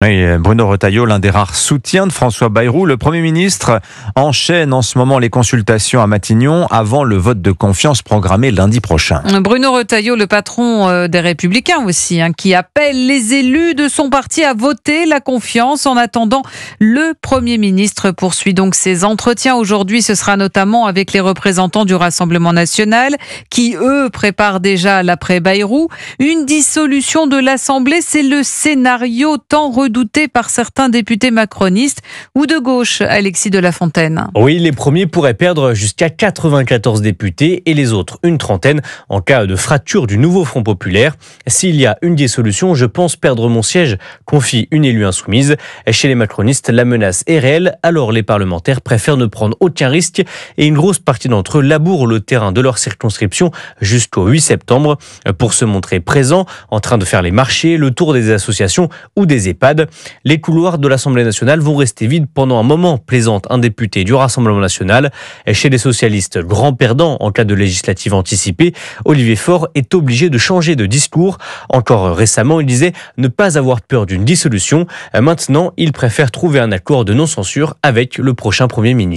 Oui, Bruno Retailleau, l'un des rares soutiens de François Bayrou. Le Premier ministre enchaîne en ce moment les consultations à Matignon avant le vote de confiance programmé lundi prochain. Bruno Retailleau, le patron des Républicains aussi, qui appelle les élus de son parti à voter la confiance. En attendant, le Premier ministre poursuit donc ses entretiens. Aujourd'hui, ce sera notamment avec les représentants du Rassemblement national qui, eux, préparent déjà l'après Bayrou. Une dissolution de l'Assemblée, c'est le scénario tant redouté par certains députés macronistes ou de gauche, Alexis de la Fontaine. Oui, les premiers pourraient perdre jusqu'à 94 députés et les autres une trentaine en cas de fracture du nouveau Front populaire. S'il y a une dissolution, je pense perdre mon siège, confie une élue insoumise. Chez les macronistes, la menace est réelle, alors les parlementaires préfèrent ne prendre aucun risque et une grosse partie d'entre eux labourent le terrain de leur circonscription jusqu'au 8 septembre pour se montrer présents, en train de faire les marchés, le tour des associations ou des EHPAD. Les couloirs de l'Assemblée nationale vont rester vides pendant un moment, plaisante un député du Rassemblement national. Chez les socialistes, grands perdants en cas de législative anticipée, Olivier Faure est obligé de changer de discours. Encore récemment, il disait ne pas avoir peur d'une dissolution. Maintenant, il préfère trouver un accord de non-censure avec le prochain Premier ministre.